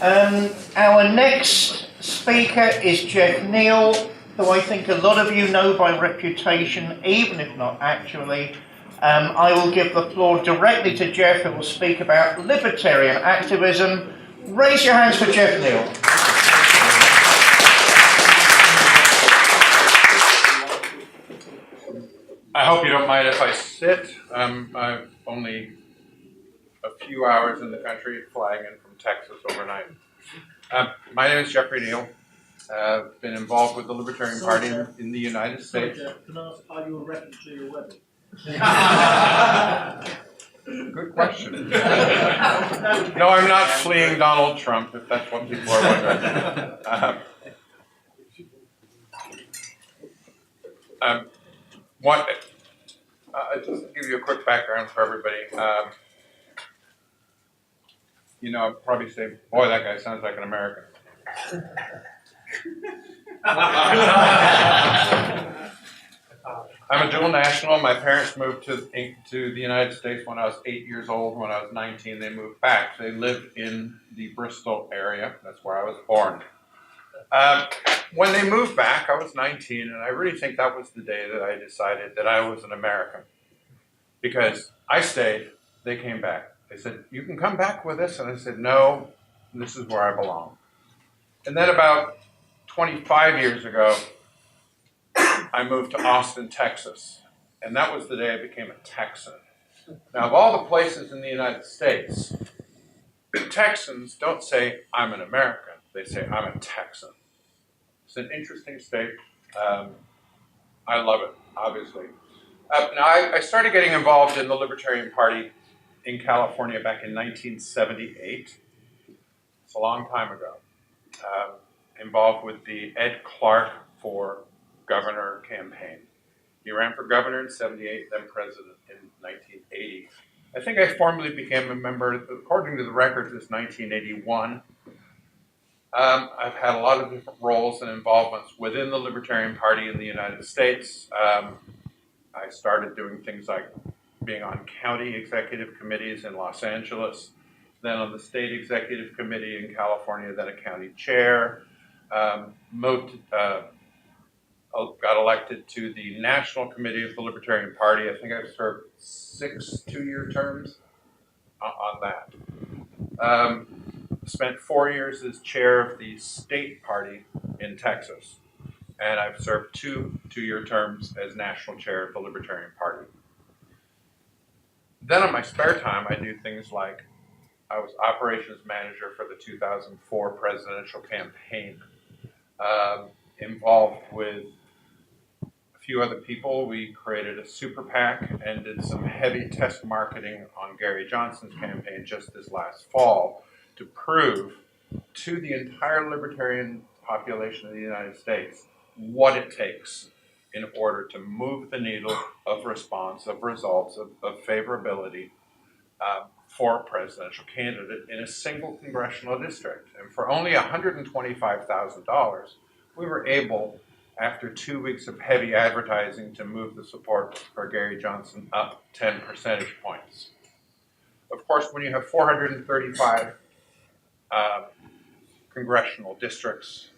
Our next speaker is Geoffrey Neale, who I think a lot of you know by reputation, even if not actually. I will give the floor directly to Geoff, who will speak about libertarian activism. Raise your hands for Geoffrey Neale. I hope you don't mind if I sit. I've only a few hours in the country, flying in from Texas overnight. My name is Geoffrey Neale. I've been involved with the Libertarian Party in the United States. Can I ask, are you a reference to your wedding? Good question. No, I'm not fleeing Donald Trump, if that's what people are wondering. Just to give you a quick background for everybody. I'll probably say, boy, that guy sounds like an American. I'm a dual national. My parents moved to the United States when I was 8 years old. When I was 19, they moved back. They lived in the Bristol area. That's where I was born. When they moved back, I was 19, and I really think that was the day that I decided that I was an American. Because I stayed, they came back. They said, you can come back with us. And I said, no, this is where I belong. And then about 25 years ago, I moved to Austin, Texas. And that was the day I became a Texan. Now, of all the places in the United States, Texans don't say, I'm an American. They say, I'm a Texan. It's an interesting state. I love it, obviously. Now, I started getting involved in the Libertarian Party in California back in 1978. It's a long time ago. Involved with the Ed Clark for governor campaign. He ran for governor in 78, then president in 1980. I think I formally became a member, according to the records, it's 1981. I've had a lot of different roles and involvements within the Libertarian Party in the United States. I started doing things like being on county executive committees in Los Angeles, then on the state executive committee in California, then a county chair. Got elected to the National Committee of the Libertarian Party. I think I've served 6 two-year terms on that. Spent 4 years as chair of the state party in Texas. And I've served 2 two-year terms as national chair of the Libertarian Party. Then on my spare time, I do things like I was operations manager for the 2004 presidential campaign. Involved with a few other people. We created a super PAC and did some heavy test marketing on Gary Johnson's campaign just this last fall to prove to the entire libertarian population of the United States what it takes in order to move the needle of response, of results, of favorability for a presidential candidate in a single congressional district. And for only $125,000, we were able, after 2 weeks of heavy advertising, to move the support for Gary Johnson up 10 percentage points. Of course, when you have 435 congressional districts,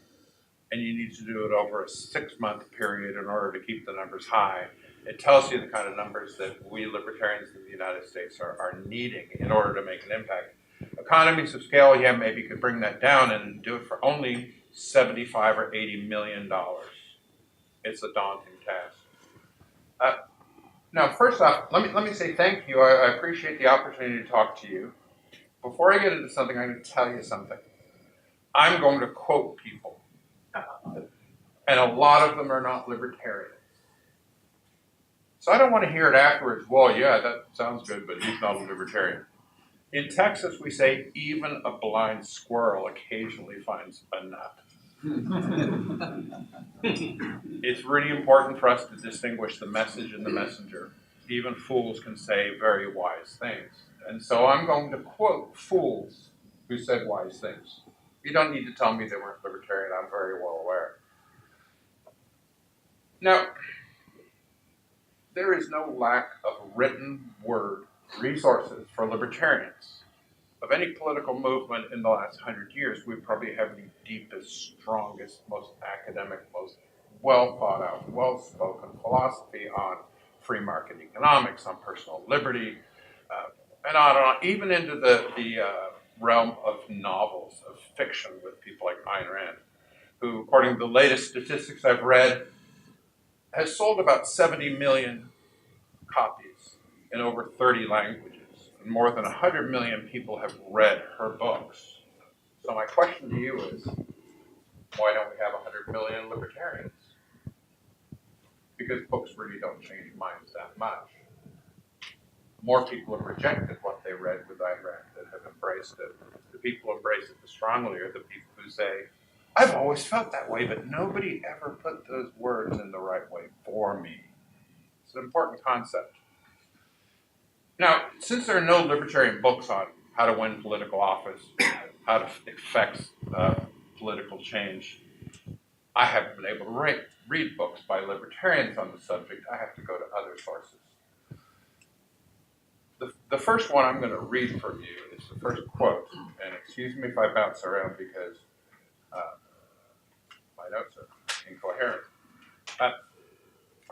and you need to do it over a 6-month period in order to keep the numbers high, it tells you the kind of numbers that we libertarians in the United States are needing in order to make an impact. Economies of scale, yeah, maybe could bring that down and do it for only $75 or $80 million. It's a daunting task. Now, first off, let me say thank you. I appreciate the opportunity to talk to you. Before I get into something, I'm going to tell you something. I'm going to quote people. And a lot of them are not libertarians. So I don't want to hear it afterwards, well, yeah, that sounds good, but he's not a libertarian. In Texas, we say even a blind squirrel occasionally finds a nut. It's really important for us to distinguish the message and the messenger. Even fools can say very wise things. And so I'm going to quote fools who said wise things. You don't need to tell me they weren't libertarian. I'm very well aware. Now, there is no lack of written word resources for libertarians. of any political movement in the last 100 years, we probably have the deepest, strongest, most academic, most well thought out, well spoken philosophy on free market economics, on personal liberty, and on and on, even into the realm of novels, of fiction with people like Ayn Rand, who, according to the latest statistics I've read, has sold about 70 million copies in over 30 languages. And more than 100 million people have read her books. So my question to you is, why don't we have 100 million libertarians? Because books really don't change minds that much. More people have rejected what they read with Ayn Rand than have embraced it. The people who embrace it the strongly are the people who say, I've always felt that way, but nobody ever put those words in the right way for me. It's an important concept. Now, since there are no libertarian books on how to win political office, how to effect political change, I haven't been able to read books by libertarians on the subject. I have to go to other sources. The first one I'm going to read from you is the first quote, and excuse me if I bounce around because my notes are incoherent.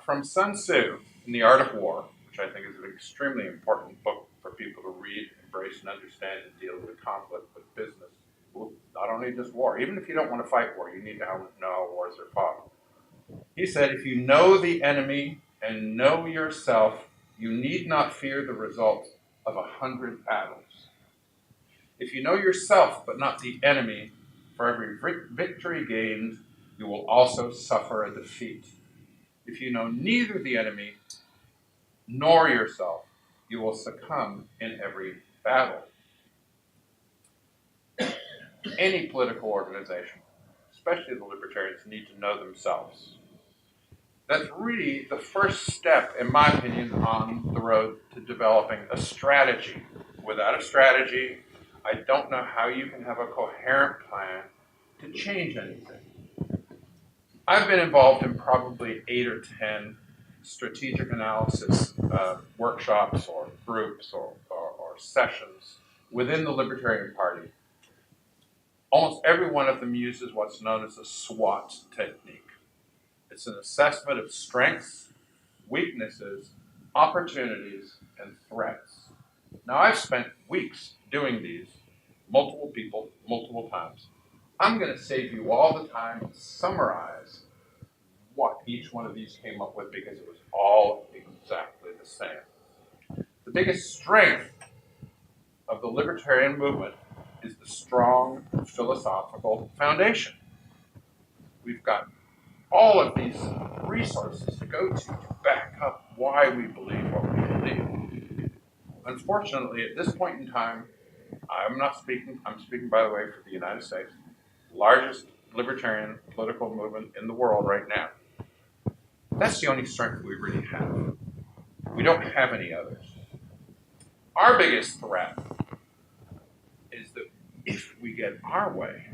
From Sun Tzu in The Art of War, which I think is an extremely important book for people to read, embrace, and understand and deal with conflict with business. Not only just war. Even if you don't want to fight war, you need to know how wars are fought. He said, if you know the enemy and know yourself, you need not fear the result of 100 battles. If you know yourself but not the enemy, for every victory gained, you will also suffer a defeat. If you know neither the enemy nor yourself, you will succumb in every battle. Any political organization, especially the libertarians, need to know themselves. That's really the first step, in my opinion, on the road to developing a strategy. Without a strategy, I don't know how you can have a coherent plan to change anything. I've been involved in probably 8 or 10 strategic analysis workshops or groups or sessions within the Libertarian Party. Almost every one of them uses what's known as a SWOT technique. It's an assessment of strengths, weaknesses, opportunities, and threats. Now, I've spent weeks doing these, multiple people, multiple times. I'm going to save you all the time to summarize what each one of these came up with because it was all exactly the same. The biggest strength of the libertarian movement is the strong philosophical foundation. We've got all of these resources to go to back up why we believe what we believe. Unfortunately, at this point in time, I'm speaking, by the way, for the United States, largest libertarian political movement in the world right now. That's the only strength we really have. We don't have any others. Our biggest threat is that if we get our way,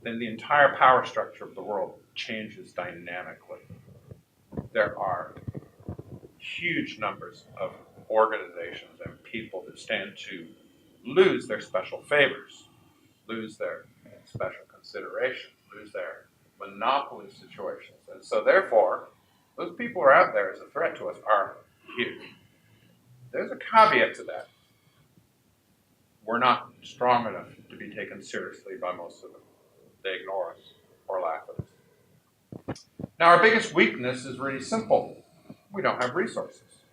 then the entire power structure of the world changes dynamically. There are huge numbers of organizations and people that stand to lose their special favors, lose their special consideration, lose their monopoly situations. And so therefore, those people who are out there as a threat to us are huge. There's a caveat to that. We're not strong enough to be taken seriously by most of them. They ignore us or laugh at us. Now, our biggest weakness is really simple. We don't have resources.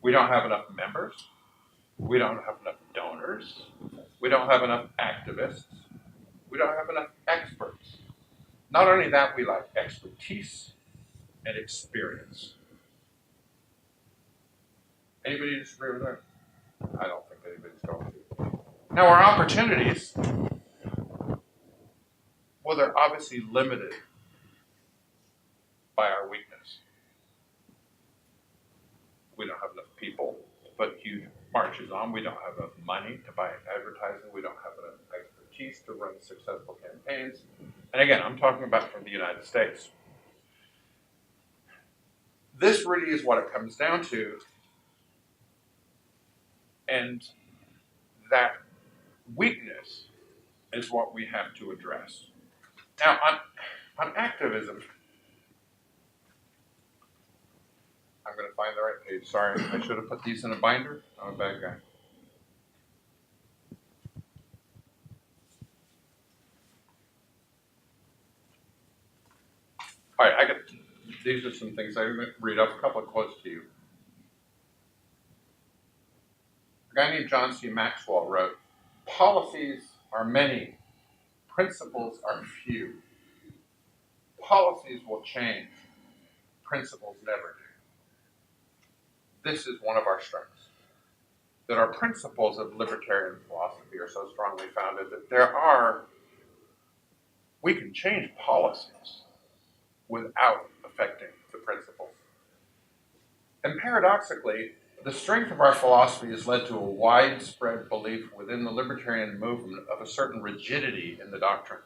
We don't have enough members. We don't have enough donors. We don't have enough activists. We don't have enough experts. Not only that, we lack expertise and experience. Anybody disagree with that? I don't think anybody's going to. Now, our opportunities, well, they're obviously limited by our weakness. We don't have enough people to put huge marches on. We don't have enough money to buy advertising. We don't have enough expertise to run successful campaigns. And again, I'm talking about from the United States. This really is what it comes down to. And that weakness is what we have to address. Now, on activism, I'm going to find the right page. Sorry, I should have put these in a binder. I'm a bad guy. All right, these are some things I'm going to read off a couple of quotes to you. A guy named John C. Maxwell wrote, "Policies are many, principles are few. Policies will change, principles never do." This is one of our strengths, that our principles of libertarian philosophy are so strongly founded that we can change policies without affecting the principles. And paradoxically, the strength of our philosophy has led to a widespread belief within the libertarian movement of a certain rigidity in the doctrine.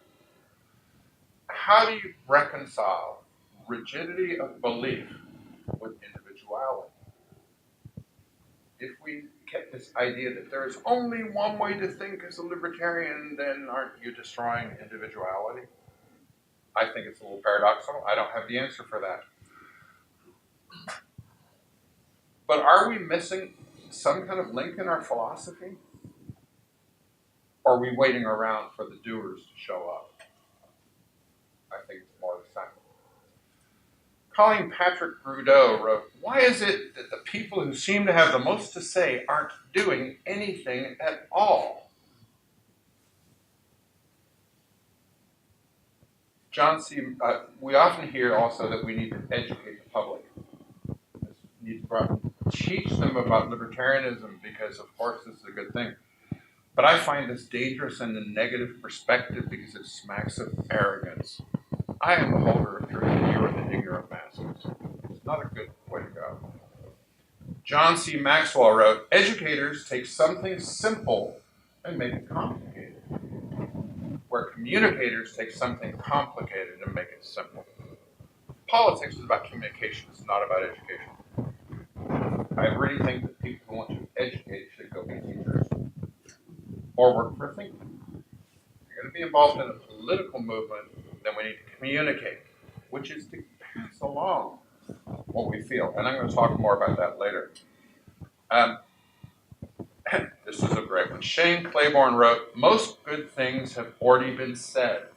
How do you reconcile rigidity of belief with individuality? If we get this idea that there is only one way to think as a libertarian, then aren't you destroying individuality? I think it's a little paradoxical. I don't have the answer for that. But are we missing some kind of link in our philosophy? Or are we waiting around for the doers to show up? I think it's more the same. Colleen Patrick Grudeau wrote, "Why is it that the people who seem to have the most to say aren't doing anything at all?" John C. We often hear also that we need to educate the public. We need to teach them about libertarianism because, of course, this is a good thing. But I find this dangerous in the negative perspective because it smacks of arrogance. I am the holder of truth and you are the ignorant masses. It's not a good way to go. John C. Maxwell wrote, "Educators take something simple and make it complicated, where communicators take something complicated and make it simple." Politics is about communication, it's not about education. I really think that people who want to educate should go be teachers or work for a think tank. If you're going to be involved in a political movement, then we need to communicate, which is to pass along what we feel. And I'm going to talk more about that later. This is a great one. Shane Claiborne wrote, "Most good things have already been said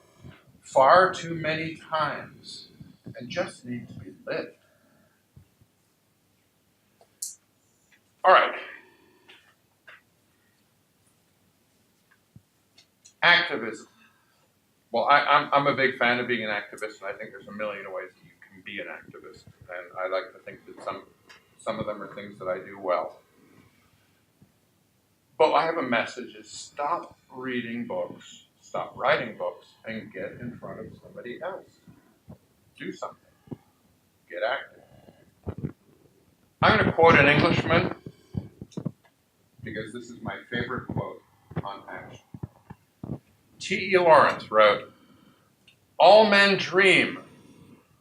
far too many times and just need to be lived." All right. Activism. Well, I'm a big fan of being an activist, and I think there's a million ways that you can be an activist. And I like to think that some of them are things that I do well. But I have a message: is stop reading books, stop writing books, and get in front of somebody else. Do something. Get active. I'm going to quote an Englishman because this is my favorite quote on action. T.E. Lawrence wrote, "All men dream,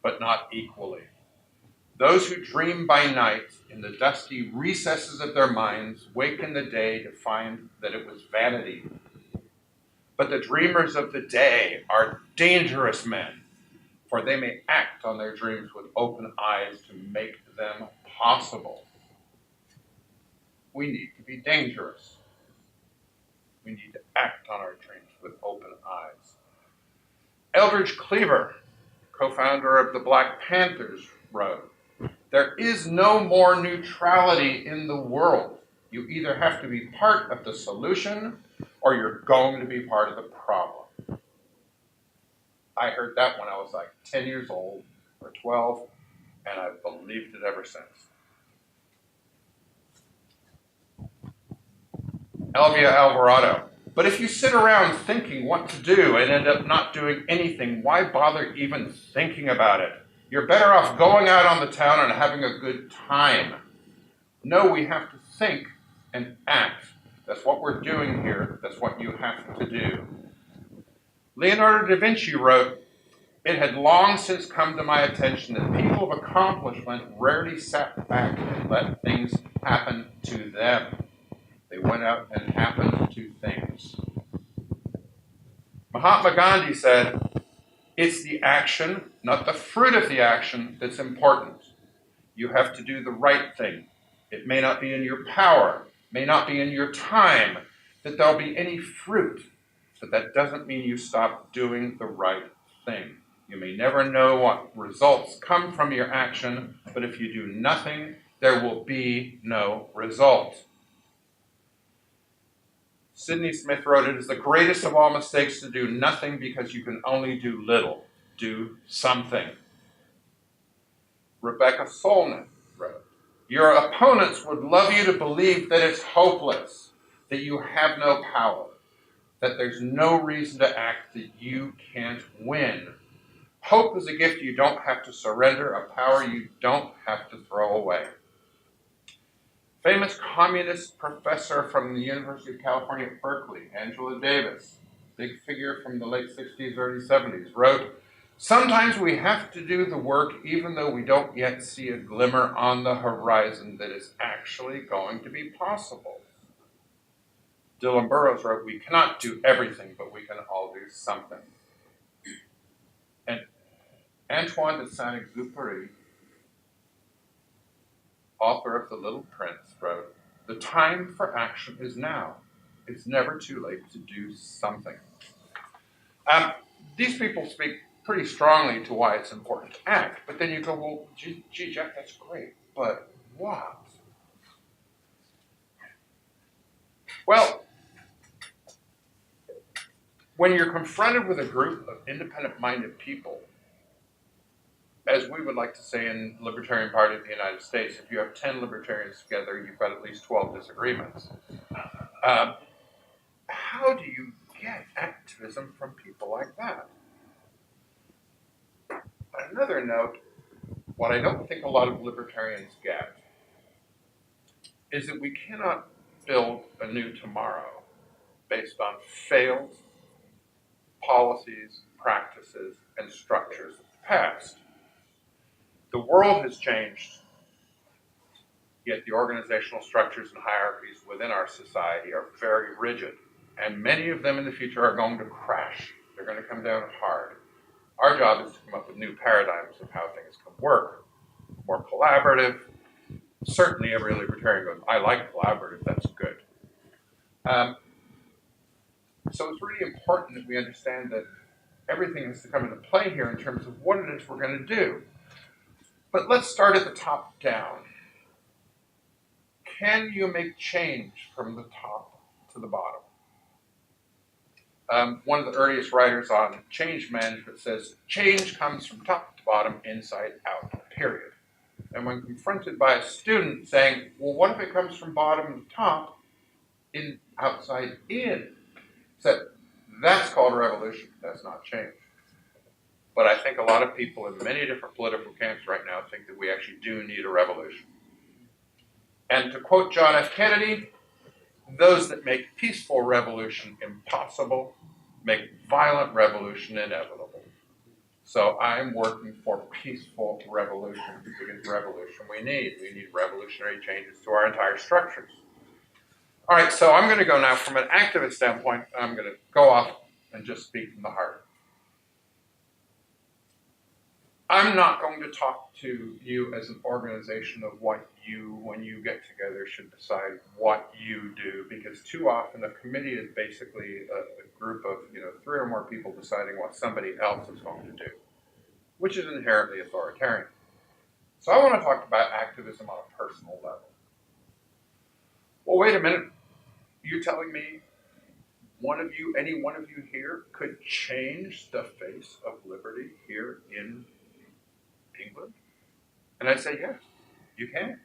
but not equally. Those who dream by night in the dusty recesses of their minds wake in the day to find that it was vanity. But the dreamers of the day are dangerous men, for they may act on their dreams with open eyes to make them possible." We need to be dangerous. We need to act on our dreams with open eyes. Eldridge Cleaver, co-founder of the Black Panthers, wrote, "There is no more neutrality in the world. You either have to be part of the solution or you're going to be part of the problem." I heard that when I was like 10 years old or 12, and I've believed it ever since. Elvia Alvarado, "But if you sit around thinking what to do and end up not doing anything, why bother even thinking about it? You're better off going out on the town and having a good time." No, we have to think and act. That's what we're doing here. That's what you have to do. Leonardo da Vinci wrote, "It had long since come to my attention that people of accomplishment rarely sat back and let things happen to them. They went out and happened to things. Mahatma Gandhi said, it's the action, not the fruit of the action, that's important. You have to do the right thing. It may not be in your power, may not be in your time, that there'll be any fruit, but that doesn't mean you stop doing the right thing. You may never know what results come from your action, but if you do nothing, there will be no result. Sidney Smith wrote, it is the greatest of all mistakes to do nothing because you can only do little. Do something. Rebecca Solnit wrote, your opponents would love you to believe that it's hopeless, that you have no power, that there's no reason to act, that you can't win. Hope is a gift you don't have to surrender, a power you don't have to throw away. Famous communist professor from the University of California at Berkeley, Angela Davis, big figure from the late 60s, early 70s, wrote, sometimes we have to do the work even though we don't yet see a glimmer on the horizon that is actually going to be possible. Dylan Burroughs wrote, we cannot do everything, but we can all do something. And Antoine de Saint-Exupéry, author of The Little Prince, wrote, the time for action is now. It's never too late to do something. These people speak pretty strongly to why it's important to act, but then you go, well, gee, Jeff, that's great, but what? Well, when you're confronted with a group of independent-minded people, as we would like to say in the Libertarian Party of the United States, if you have 10 libertarians together, you've got at least 12 disagreements. How do you get activism from people like that? On another note, what I don't think a lot of libertarians get is that we cannot build a new tomorrow based on failed policies, practices, and structures of the past. The world has changed, yet the organizational structures and hierarchies within our society are very rigid, and many of them in the future are going to crash. They're going to come down hard. Our job is to come up with new paradigms of how things can work, more collaborative. Certainly every libertarian goes, I like collaborative, that's good. So it's really important that we understand that everything has to come into play here in terms of what it is we're going to do. But let's start at the top down. Can you make change from the top to the bottom? One of the earliest writers on change management says, change comes from top to bottom, inside out, period. And when confronted by a student saying, well, what if it comes from bottom to top, outside in? Said, that's called a revolution, that's not change. But I think a lot of people in many different political camps right now think that we actually do need a revolution. And to quote John F. Kennedy, those that make peaceful revolution impossible make violent revolution inevitable. So I'm working for peaceful revolution because revolution we need. We need revolutionary changes to our entire structures. All right, so I'm going to go now from an activist standpoint. I'm going to go off and just speak from the heart. I'm not going to talk to you as an organization of what you, when you get together, should decide what you do, because too often a committee is basically a group of 3 or more people deciding what somebody else is going to do, which is inherently authoritarian. So I want to talk about activism on a personal level. Well, wait a minute. You're telling me any one of you here could change the face of liberty here in England? And I'd say, yes, you can.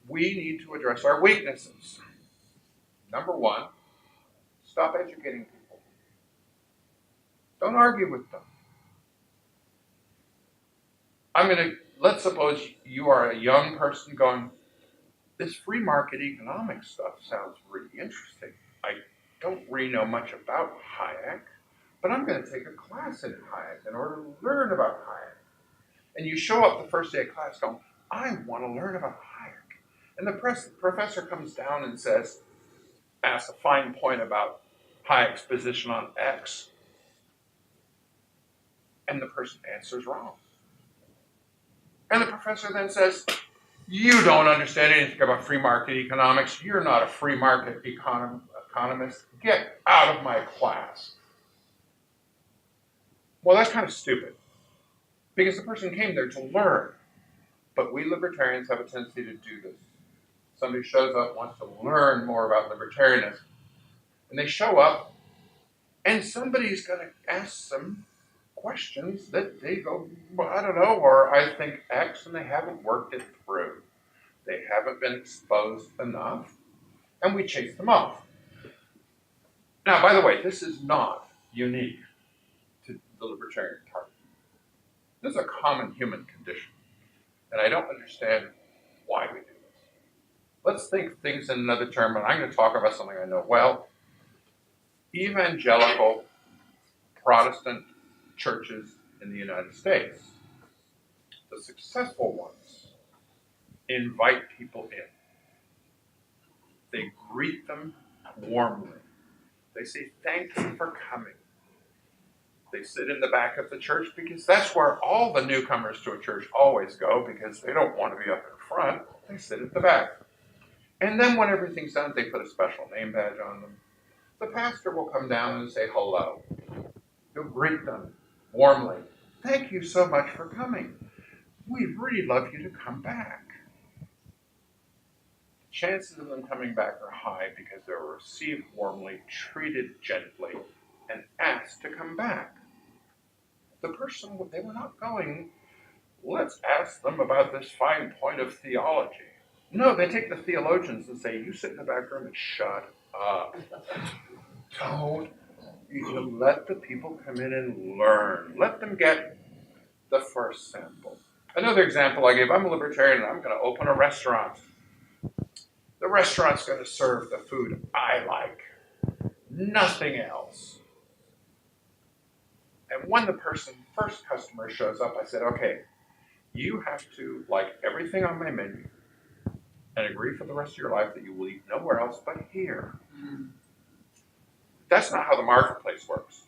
We need to address our weaknesses. Number 1, stop educating people. Don't argue with them. Let's suppose you are a young person going, this free market economics stuff sounds really interesting. I don't really know much about Hayek, but I'm going to take a class in Hayek in order to learn about Hayek. And you show up the first day of class going, I want to learn about Hayek. And the professor comes down and says, asks a fine point about Hayek's position on X, and the person answers wrong. And the professor then says, you don't understand anything about free market economics. You're not a free market economist. Get out of my class. Well, that's kind of stupid, because the person came there to learn. But we libertarians have a tendency to do this. Somebody shows up, wants to learn more about libertarianism, and they show up, and somebody's going to ask them questions that they go, well, I don't know, or I think X, and they haven't worked it through. They haven't been exposed enough, and we chase them off. Now, by the way, this is not unique to the Libertarian Party. This is a common human condition, and I don't understand why we do this. Let's think things in another term, and I'm going to talk about something I know well. Evangelical Protestant churches in the United States, the successful ones, invite people in. They greet them warmly. They say, thank you for coming. They sit in the back of the church because that's where all the newcomers to a church always go, because they don't want to be up in front. They sit at the back. And then when everything's done, they put a special name badge on them. The pastor will come down and say hello. He'll greet them warmly. Thank you so much for coming. We'd really love you to come back. The chances of them coming back are high because they were received warmly, treated gently, and asked to come back. The person, they were not going, let's ask them about this fine point of theology. No, they take the theologians and say, you sit in the back room and shut up. Don't. You let the people come in and learn. Let them get the first sample. Another example I gave, I'm a libertarian and I'm going to open a restaurant. The restaurant's going to serve the food I like, nothing else. And when the first customer shows up, I said, okay, you have to like everything on my menu and agree for the rest of your life that you will eat nowhere else but here. That's not how the marketplace works.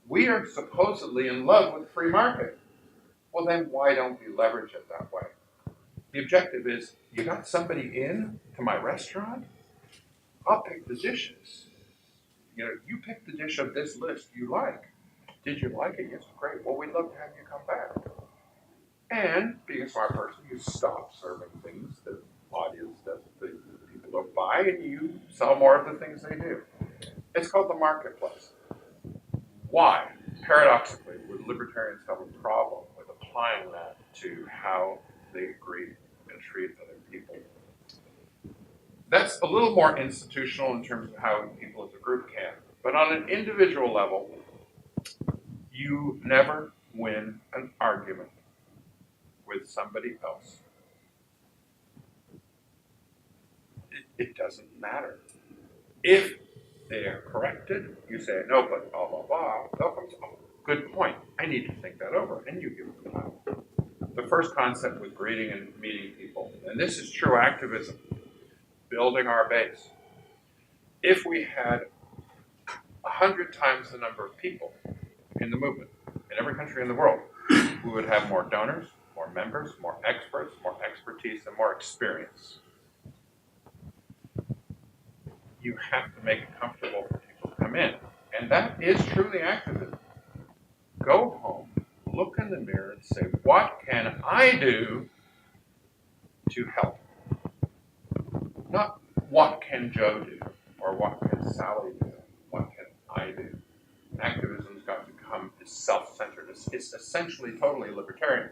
We are supposedly in love with the free market. Well, then why don't we leverage it that way? The objective is, you got somebody in to my restaurant? I'll pick the dishes. You pick the dish of this list you like. Did you like it? Yes, great. Well, we'd love to have you come back. And being a smart person, you stop serving things the audience doesn't, the people don't buy, and you sell more of the things they do. It's called the marketplace. Why? Paradoxically, would libertarians have a problem with applying that to how they greet and treat other people? That's a little more institutional in terms of how people as a group can. But on an individual level, you never win an argument with somebody else. It doesn't matter. If they are corrected, you say, no, but blah, blah, blah. They'll come to, oh, good point. I need to think that over. And you give them time. The first concept was greeting and meeting people. And this is true activism, building our base. If we had 100 times the number of people in the movement, in every country in the world, we would have more donors, more members, more experts, more expertise, and more experience. You have to make it comfortable for people to come in. And that is truly activism. Go home, look in the mirror and say, what can I do to help? Not what can Joe do, or what can Sally do, what can I do? Activism's got to become self-centered. It's essentially totally libertarian.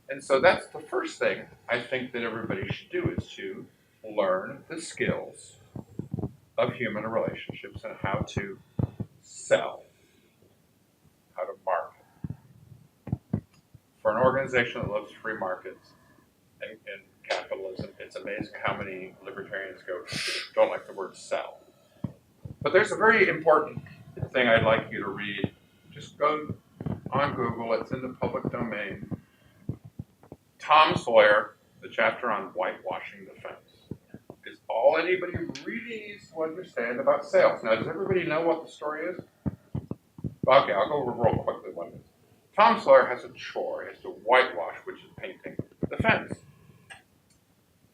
And so that's the first thing I think that everybody should do, is to learn the skills of human relationships and how to sell, how to market. For an organization that loves free markets and capitalism, it's amazing how many libertarians don't like the word sell. But there's a very important thing I'd like you to read. Just go on Google, it's in the public domain. Tom Sawyer, the chapter on whitewashing the fence, is all anybody really needs to understand about sales. Now, does everybody know what the story is? Okay, I'll go over real quickly what it is. Tom Sawyer has a chore. He has to whitewash, which is painting the fence.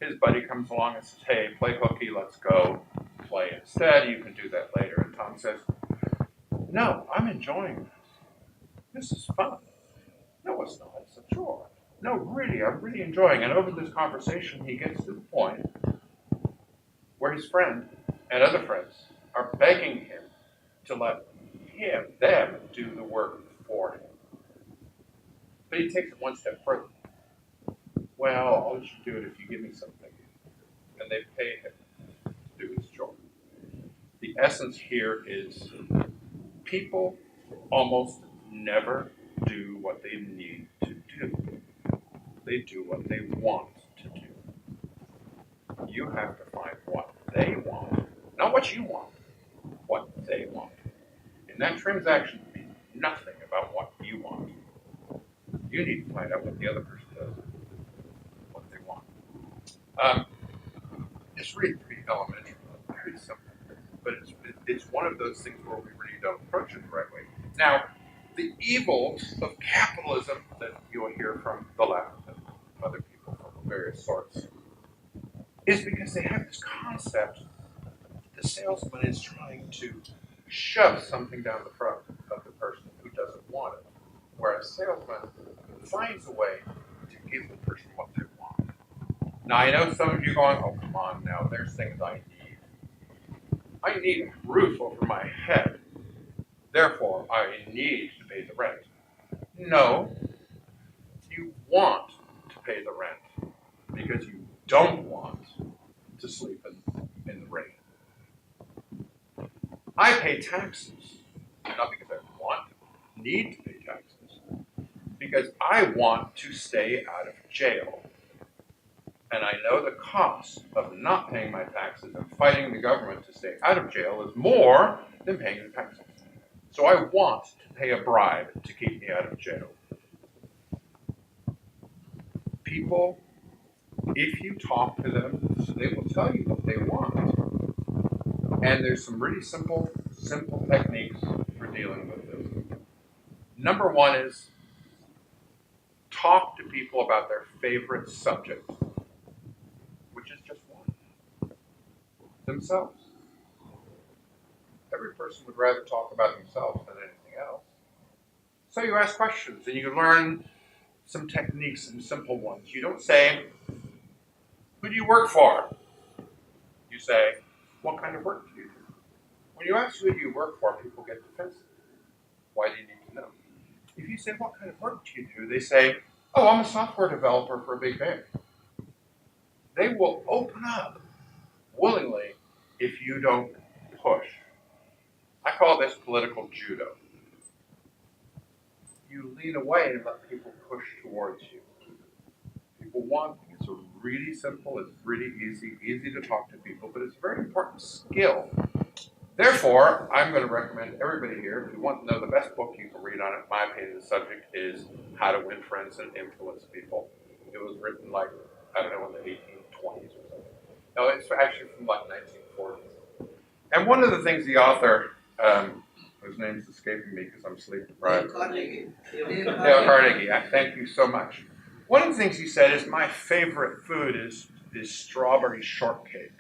His buddy comes along and says, hey, play hooky, let's go play instead. You can do that later. And Tom says, no, I'm enjoying this. This is fun. No, it's not. It's a chore. No, really, I'm really enjoying it. And over this conversation, he gets to the point where his friend and other friends are begging him to let them do the work for him. But he takes it one step further. Well, I'll let you do it if you give me something. And they pay him to do his chore. The essence here is people almost never do what they need to do. They do what they want to do. You have to find what they want, not what you want, what they want. And that transaction means nothing about what you want. You need to find out what the other person does, what they want. It's really pretty elementary, pretty simple, but it's one of those things where we really don't approach it the right way. Now, the evils of capitalism that you'll hear from the left and other people from various sorts is because they have this concept that the salesman is trying to shove something down the throat of the person who doesn't want it, whereas a salesman finds a way to give the person what they want. Now, I know some of you going, oh, come on now, there's things I need. I need a roof over my head. Therefore, I need to pay the rent. No, you want to pay the rent because you don't want to sleep in the rain. I pay taxes, not because I need to pay taxes, because I want to stay out of jail. And I know the cost of not paying my taxes and fighting the government to stay out of jail is more than paying the taxes. So I want to pay a bribe to keep me out of jail. People, if you talk to them, they will tell you what they want. And there's some really simple techniques for dealing with this. Number one is talk to people about their favorite subject, which is just one, themselves. Every person would rather talk about themselves than anything else. So you ask questions and you learn some techniques and simple ones. You don't say, who do you work for? You say, what kind of work do you do? When you ask who do you work for, people get defensive. Why do you need to know? If you say, what kind of work do you do? They say, oh, I'm a software developer for a big bank. They will open up willingly if you don't push. I call this political judo. You lean away and let people push towards you. People want things. It's really simple, it's really easy to talk to people, but it's a very important skill. Therefore, I'm going to recommend everybody here, if you want to know the best book you can read on it, in my opinion, the subject is How to Win Friends and Influence People. It was written like, I don't know, in the 1820s or something. No, it's actually from like 1940s. And one of the things the author, whose name is escaping me because I'm sleep deprived. Dale Carnegie. Thank you so much. One of the things he said is my favorite food is strawberry shortcake.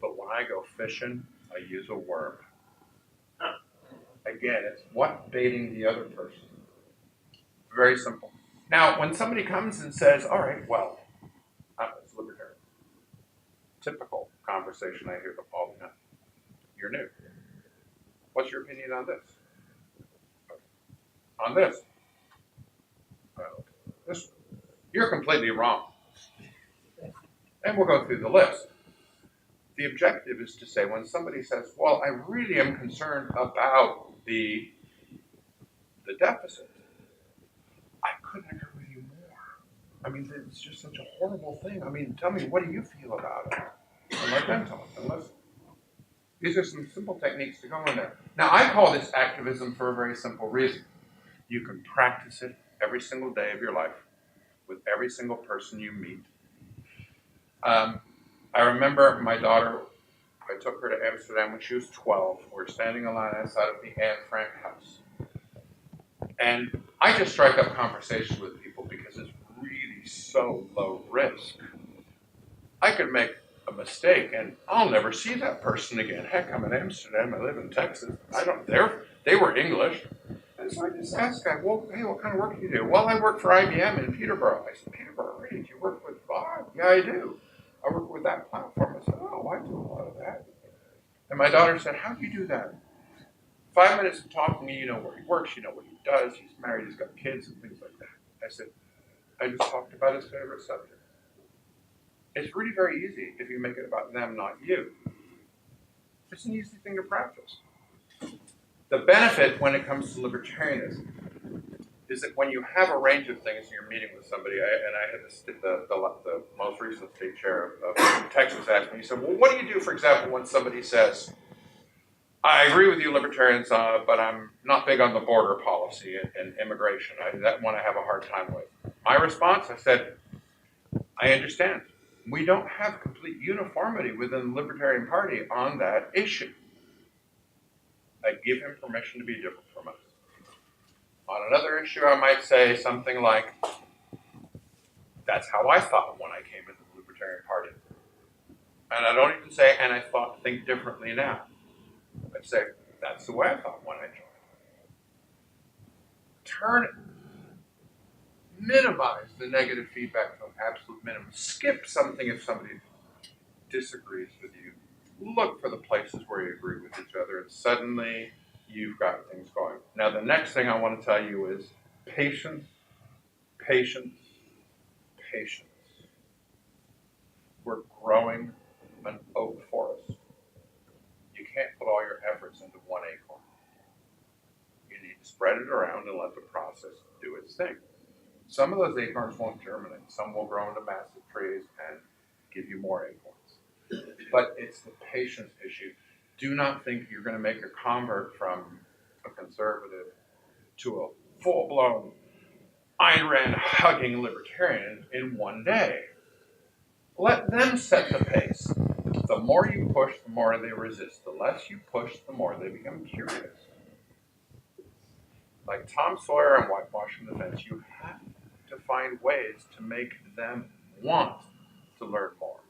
But when I go fishing, I use a worm. Again, it's what baiting the other person. Very simple. Now, when somebody comes and says, all right, well, it's libertarian. Typical conversation I hear all the time. You're new. What's your opinion on this? On this? This. You're completely wrong. And we'll go through the list. The objective is to say, when somebody says, well, I really am concerned about the deficit, I couldn't agree with you more. I mean, it's just such a horrible thing. I mean, tell me, what do you feel about it? And let them talk and listen. These are some simple techniques to go in there. Now, I call this activism for a very simple reason. You can practice it every single day of your life with every single person you meet I remember my daughter, I took her to Amsterdam when she was 12. We were standing in line outside of the Anne Frank house. And I just strike up conversations with people because it's really so low risk. I could make a mistake and I'll never see that person again. Heck, I'm in Amsterdam, I live in Texas. They were English. And so I just asked them, well, hey, what kind of work do you do? Well, I work for IBM in Peterborough. I said, Peterborough, really? Do you work with Bob? Yeah, I do. I work with that platform. I said, oh, I do a lot of that. And my daughter said, how do you do that? 5 minutes of talking to me, you know where he works, you know what he does, he's married, he's got kids and things like that. I said, I just talked about his favorite subject. It's really very easy if you make it about them, not you. It's an easy thing to practice. The benefit when it comes to libertarianism is that when you have a range of things and you're meeting with somebody, I had the most recent state chair of Texas asked me, he said, well, what do you do, for example, when somebody says, I agree with you libertarians, but I'm not big on the border policy and immigration. That one I have a hard time with. My response, I said, I understand. We don't have complete uniformity within the Libertarian Party on that issue. I give him permission to be different from us. On another issue, I might say something like, that's how I thought when I came into the Libertarian Party. And I don't even say, and I think differently now. I'd say, that's the way I thought when I joined. Minimize the negative feedback to an absolute minimum. Skip something if somebody disagrees with you. Look for the places where you agree with each other, and suddenly you've got things going. Now, the next thing I want to tell you is patience, patience, patience. We're growing an oak forest. You can't put all your efforts into one acorn. You need to spread it around and let the process do its thing. Some of those acorns won't germinate. Some will grow into massive trees and give you more acorns. But it's the patience issue. Do not think you're going to make a convert from a conservative to a full-blown Ayn Rand hugging libertarian in one day. Let them set the pace. The more you push, the more they resist. The less you push, the more they become curious. Like Tom Sawyer and whitewashing the fence, you have to find ways to make them want to learn more.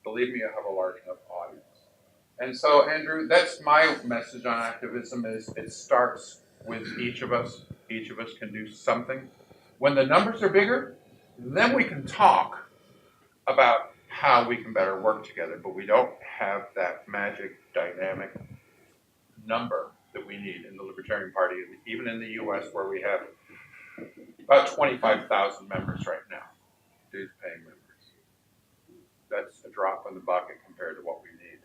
Believe me, I have a large enough audience. And so, Andrew, that's my message on activism is it starts with each of us. Each of us can do something. When the numbers are bigger, then we can talk about how we can better work together, but we don't have that magic dynamic number that we need in the Libertarian Party, even in the US where we have about 25,000 members right now, dues-paying members. That's a drop in the bucket compared to what we need.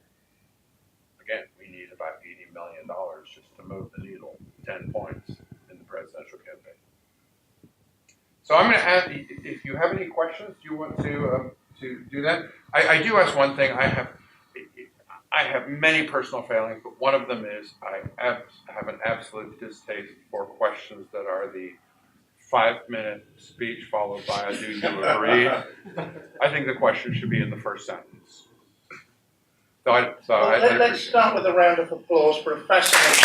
Again, we need about $80 million just to move the needle 10 points in the presidential campaign. So I'm going to ask, if you have any questions, do you want to do that? I do ask one thing. I have many personal failings, but one of them is I have an absolute distaste for questions that are the 5-minute speech followed by a do you agree? I think the question should be in the first sentence. Let's start with a round of applause for a fascinating